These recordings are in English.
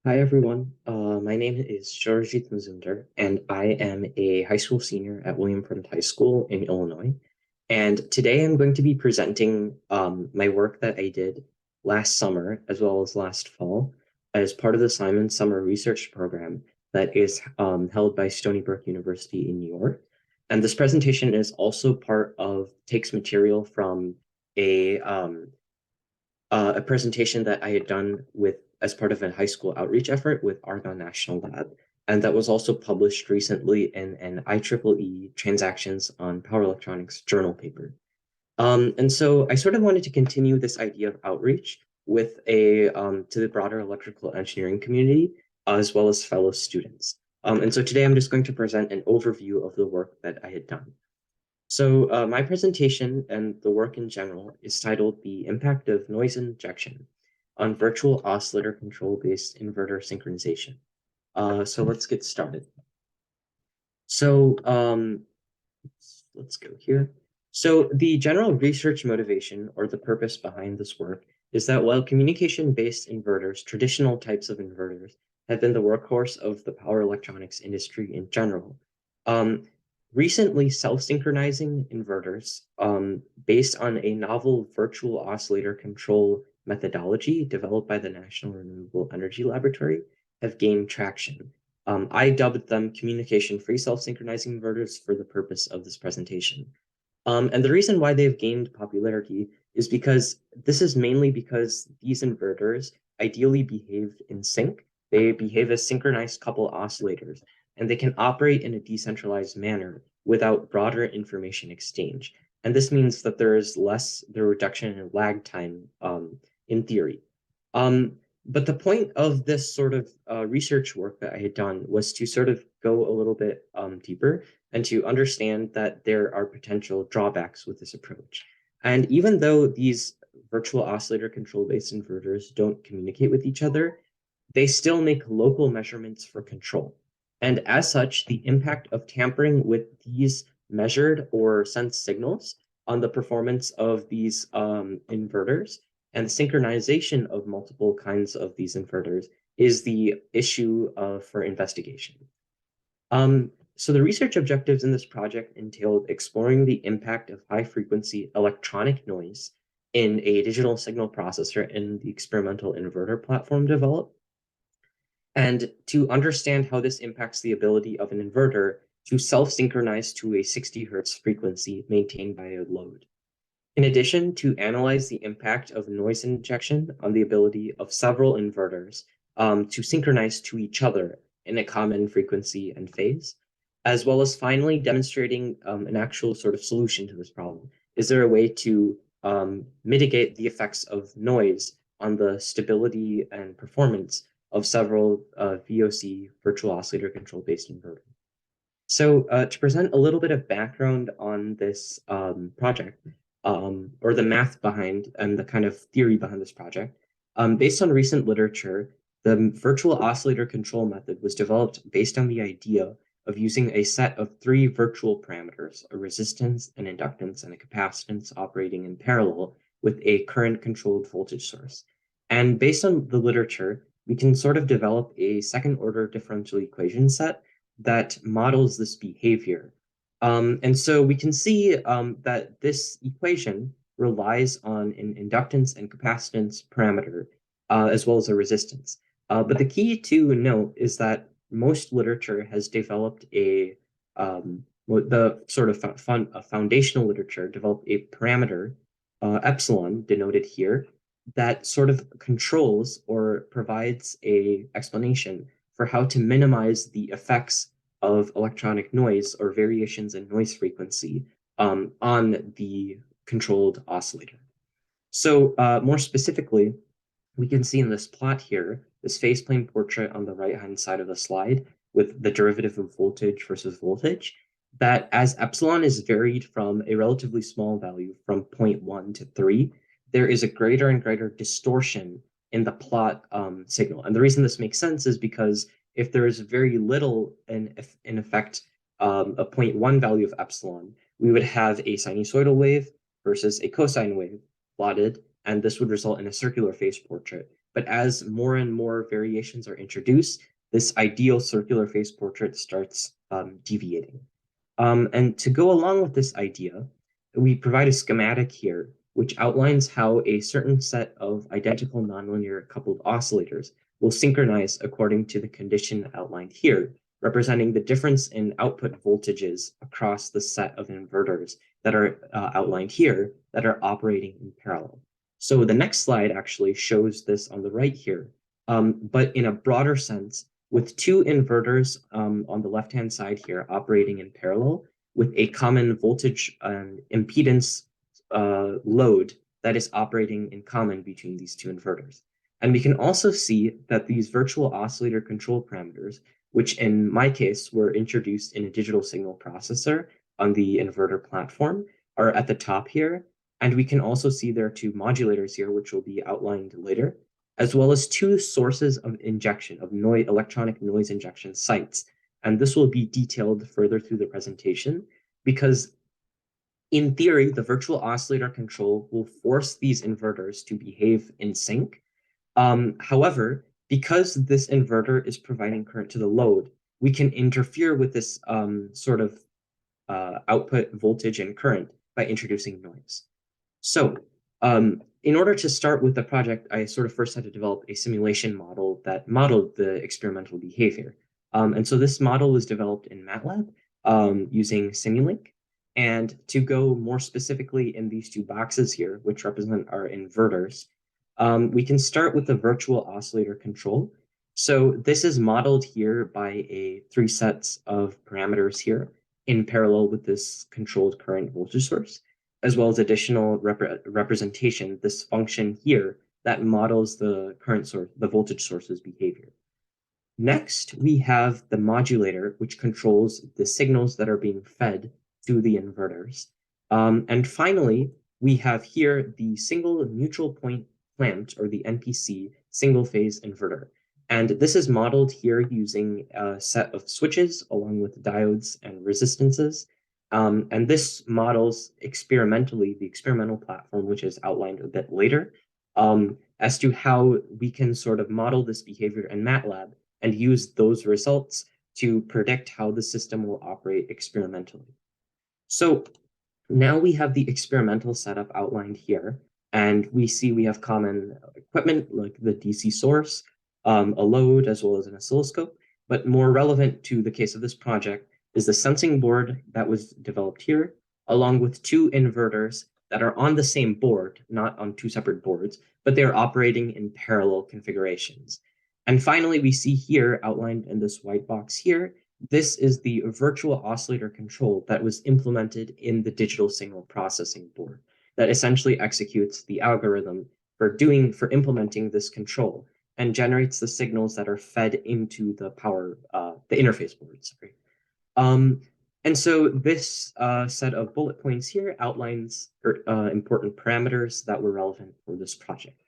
Hi, everyone. My name is Sharjit Mazumdar, and I am a high school senior at William Penn High School in Illinois. And today I'm going to be presenting my work that I did last summer as well as last fall as part of the Simon Summer Research Program that is held by Stony Brook University in New York. And this presentation is also takes material from a um, a presentation that I had done with as part of a high school outreach effort with Argonne National Lab, and that was also published recently in an IEEE Transactions on Power Electronics journal paper. And so I sort of wanted to continue this idea of outreach with a to the broader electrical engineering community, as well as fellow students. And so today I'm just going to present an overview of the work that I had done. So my presentation and the work in general is titled The Impact of Noise Injection on Virtual Oscillator Control-Based Inverter Synchronization. So let's get started. So let's go here. So the general research motivation or the purpose behind this work is that while communication-based inverters, traditional types of inverters, have been the workhorse of the power electronics industry in general, um, recently self-synchronizing inverters based on a novel virtual oscillator control methodology developed by the National Renewable Energy Laboratory have gained traction. I dubbed them communication-free self-synchronizing inverters for the purpose of this presentation. And the reason why they've gained popularity is because this is mainly because these inverters ideally behave in sync. They behave as synchronized couple oscillators, and they can operate in a decentralized manner without broader information exchange. And this means that there is the reduction in lag time in theory. But the point of this sort of research work that I had done was to sort of go a little bit deeper and to understand that there are potential drawbacks with this approach. And even though these virtual oscillator control-based inverters don't communicate with each other, they still make local measurements for control. And as such, the impact of tampering with these measured or sensed signals on the performance of these inverters and the synchronization of multiple kinds of these inverters is the issue for investigation. So the research objectives in this project entailed exploring the impact of high-frequency electronic noise in a digital signal processor in the experimental inverter platform developed, and to understand how this impacts the ability of an inverter to self-synchronize to a 60 hertz frequency maintained by a load. In addition, to analyze the impact of noise injection on the ability of several inverters to synchronize to each other in a common frequency and phase, as well as finally demonstrating an actual sort of solution to this problem. Is there a way to mitigate the effects of noise on the stability and performance of several VOC virtual oscillator control-based inverters? So to present a little bit of background on this project, or the math behind and the kind of theory behind this project, based on recent literature, the virtual oscillator control method was developed based on the idea of using a set of three virtual parameters, a resistance, an inductance, and a capacitance operating in parallel with a current-controlled voltage source. And based on the literature, we can sort of develop a second-order differential equation set that models this behavior. And so we can see that this equation relies on an inductance and capacitance parameter, as well as a resistance. But the key to note is that most literature has developed the sort of foundational literature developed a parameter, epsilon, denoted here, that sort of controls or provides a explanation for how to minimize the effects of electronic noise or variations in noise frequency on the controlled oscillator. So more specifically, we can see in this plot here, this phase plane portrait on the right-hand side of the slide with the derivative of voltage versus voltage, that as epsilon is varied from a relatively small value from 0.1 to 3, there is a greater and greater distortion in the plot signal. And the reason this makes sense is because if there is very little in effect a 0.1 value of epsilon, we would have a sinusoidal wave versus a cosine wave plotted, and this would result in a circular phase portrait. But as more and more variations are introduced, this ideal circular phase portrait starts deviating. And to go along with this idea, we provide a schematic here, which outlines how a certain set of identical nonlinear coupled oscillators will synchronize according to the condition outlined here, representing the difference in output voltages across the set of inverters that are outlined here that are operating in parallel. So the next slide actually shows this on the right here, but in a broader sense, with two inverters on the left-hand side here operating in parallel with a common voltage and impedance load that is operating in common between these two inverters. And we can also see that these virtual oscillator control parameters, which in my case were introduced in a digital signal processor on the inverter platform, are at the top here. And we can also see there are two modulators here, which will be outlined later, as well as two sources of injection of electronic noise injection sites. And this will be detailed further through the presentation because in theory, the virtual oscillator control will force these inverters to behave in sync. However, because this inverter is providing current to the load, we can interfere with this sort of output voltage and current by introducing noise. So in order to start with the project, I sort of first had to develop a simulation model that modeled the experimental behavior. And so this model was developed in MATLAB using Simulink. And to go more specifically in these two boxes here, which represent our inverters, we can start with the virtual oscillator control. So this is modeled here by three sets of parameters here in parallel with this controlled current voltage source, as well as additional representation, this function here that models the current source, the voltage source's behavior. Next, we have the modulator, which controls the signals that are being fed to the inverters. And finally, we have here the single neutral point plant, or the NPC, single phase inverter. And this is modeled here using a set of switches along with diodes and resistances. And this models experimentally the experimental platform, which is outlined a bit later, as to how we can sort of model this behavior in MATLAB and use those results to predict how the system will operate experimentally. So now we have the experimental setup outlined here, and we see we have common equipment like the DC source, a load, as well as an oscilloscope. But more relevant to the case of this project is the sensing board that was developed here, along with two inverters that are on the same board, not on two separate boards, but they're operating in parallel configurations. And finally, we see here outlined in this white box here, this is the virtual oscillator control that was implemented in the digital signal processing board that essentially executes the algorithm for implementing this control and generates the signals that are fed into the the interface board, sorry. And so this set of bullet points here outlines important parameters that were relevant for this project.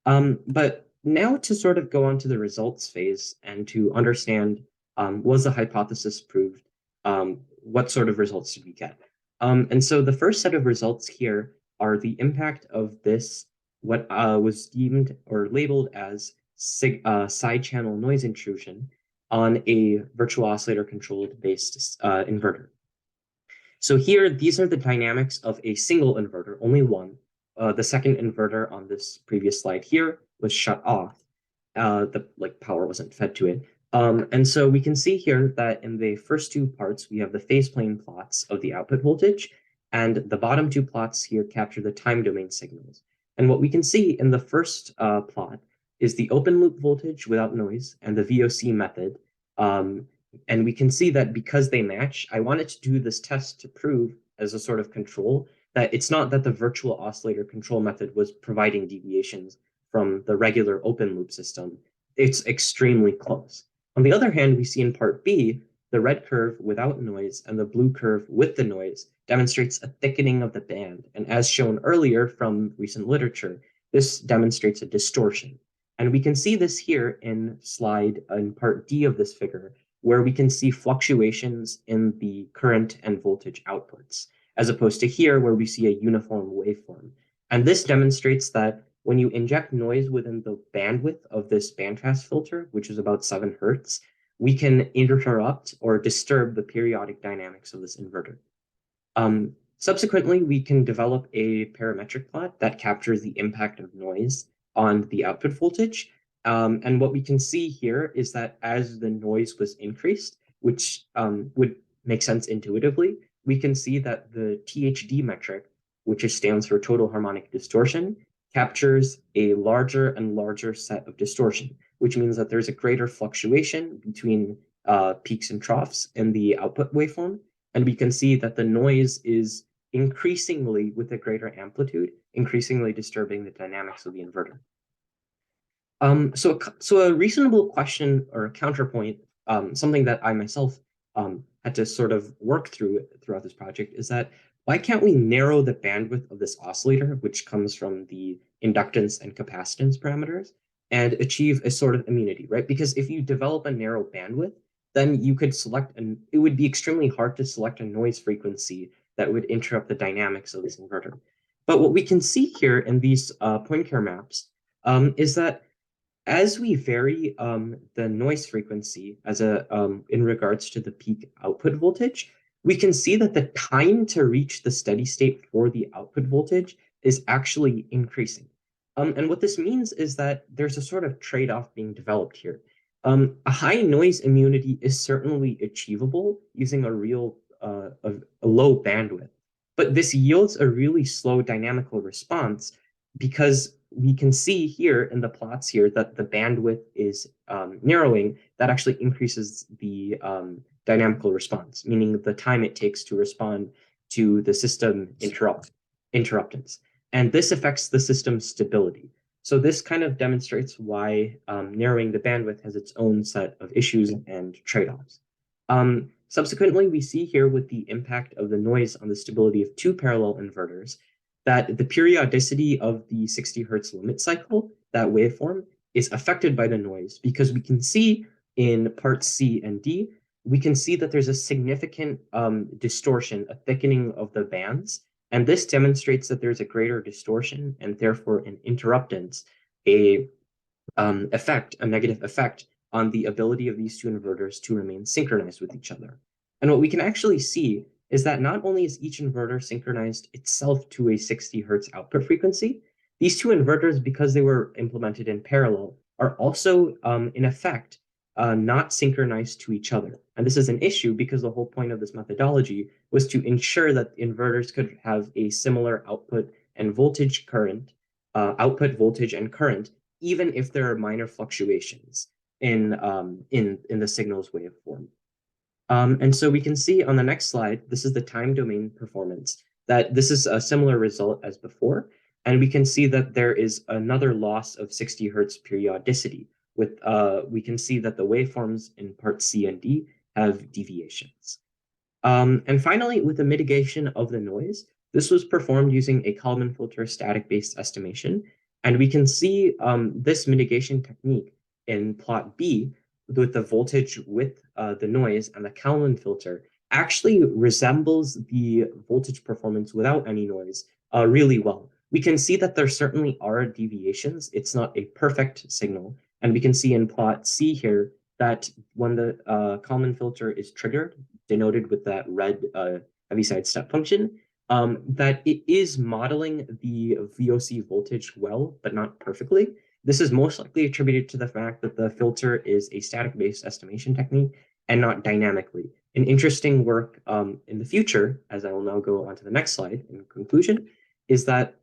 But now to sort of go on to the results phase and to understand, was the hypothesis proved? What sort of results did we get? And so the first set of results here are the impact of this, what was deemed or labeled as side channel noise intrusion on a virtual oscillator controlled based inverter. So here, these are the dynamics of a single inverter, only one. The second inverter on this previous slide here was shut off. The power wasn't fed to it. And so we can see here that in the first two parts, we have the phase plane plots of the output voltage, and the bottom two plots here capture the time domain signals. And what we can see in the first plot is the open loop voltage without noise and the VOC method. And we can see that because they match, I wanted to do this test to prove as a sort of control that it's not that the virtual oscillator control method was providing deviations from the regular open loop system. It's extremely close. On the other hand, we see in part B, the red curve without noise and the blue curve with the noise demonstrates a thickening of the band. And as shown earlier from recent literature, this demonstrates a distortion. And we can see this here in part D of this figure, where we can see fluctuations in the current and voltage outputs, as opposed to here where we see a uniform waveform. And this demonstrates that when you inject noise within the bandwidth of this bandpass filter, which is about 7 hertz, we can interrupt or disturb the periodic dynamics of this inverter. Subsequently, we can develop a parametric plot that captures the impact of noise on the output voltage. And what we can see here is that as the noise was increased, which would make sense intuitively, we can see that the THD metric, which stands for total harmonic distortion, captures a larger and larger set of distortion, which means that there's a greater fluctuation between peaks and troughs in the output waveform. And we can see that the noise is increasingly, with a greater amplitude, increasingly disturbing the dynamics of the inverter. So a reasonable question or a counterpoint, something that I myself had to sort of work through throughout this project, is that why can't we narrow the bandwidth of this oscillator, which comes from the inductance and capacitance parameters, and achieve a sort of immunity, right? Because if you develop a narrow bandwidth, then you could select, and it would be extremely hard to select a noise frequency that would interrupt the dynamics of this inverter. But what we can see here in these point care maps is that as we vary the noise frequency as in regards to the peak output voltage, we can see that the time to reach the steady state for the output voltage is actually increasing. And what this means is that there's a sort of trade-off being developed here. A high noise immunity is certainly achievable using a low bandwidth, but this yields a really slow dynamical response because we can see here in the plots here that the bandwidth is narrowing. That actually increases the dynamical response, meaning the time it takes to respond to the system interruptance. And this affects the system's stability. So this kind of demonstrates why narrowing the bandwidth has its own set of issues and trade-offs. Subsequently, we see here with the impact of the noise on the stability of 2 parallel inverters that the periodicity of the 60 hertz limit cycle, that waveform, is affected by the noise because we can see in parts C and D, we can see that there's a significant distortion, a thickening of the bands. And this demonstrates that there's a greater distortion and therefore an interruptance, a negative effect on the ability of these 2 inverters to remain synchronized with each other. And what we can actually see is that not only is each inverter synchronized itself to a 60 hertz output frequency, these 2 inverters, because they were implemented in parallel, are also, in effect, not synchronized to each other. And this is an issue because the whole point of this methodology was to ensure that inverters could have a similar output and voltage current, output voltage and current, even if there are minor fluctuations in the signal's waveform. And so we can see on the next slide, this is the time domain performance, that this is a similar result as before. And we can see that there is another loss of 60 hertz periodicity. We can see that the waveforms in parts C and D have deviations. And finally, with the mitigation of the noise, this was performed using a Kalman filter static-based estimation. And we can see this mitigation technique in plot B with the voltage with the noise and the Kalman filter actually resembles the voltage performance without any noise really well. We can see that there certainly are deviations. It's not a perfect signal. And we can see in plot C here that when the Kalman filter is triggered, denoted with that red Heaviside step function, that it is modeling the VOC voltage well, but not perfectly. This is most likely attributed to the fact that the filter is a static-based estimation technique and not dynamically. An interesting work in the future, as I will now go on to the next slide in conclusion, is that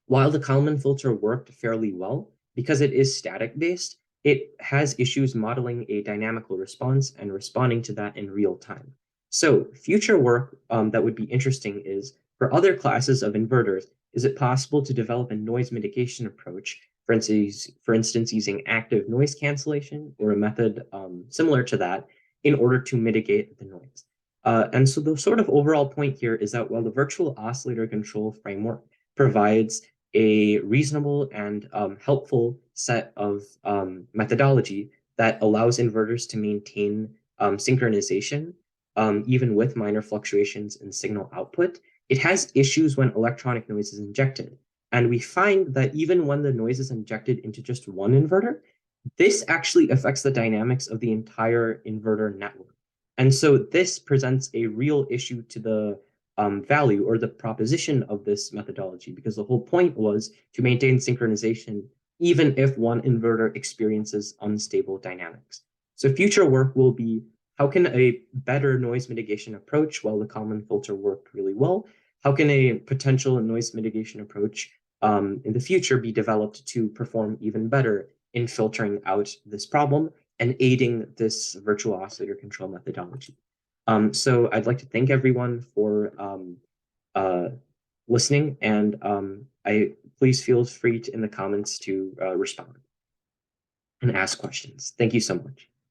while the Kalman filter worked fairly well, because it is static-based, it has issues modeling a dynamical response and responding to that in real time. So future work that would be interesting is, for other classes of inverters, is it possible to develop a noise mitigation approach, for instance using active noise cancellation or a method similar to that in order to mitigate the noise? And so the sort of overall point here is that while the virtual oscillator control framework provides a reasonable and helpful set of methodology that allows inverters to maintain synchronization, even with minor fluctuations in signal output, it has issues when electronic noise is injected. And we find that even when the noise is injected into just one inverter, this actually affects the dynamics of the entire inverter network. And so this presents a real issue to the value or the proposition of this methodology, because the whole point was to maintain synchronization even if one inverter experiences unstable dynamics. So future work will be, how can a better noise mitigation approach, while the Kalman filter worked really well, how can a potential noise mitigation approach in the future be developed to perform even better in filtering out this problem and aiding this virtual oscillator control methodology? So I'd like to thank everyone for uh, listening, and I please feel free to, in the comments to respond and ask questions. Thank you so much.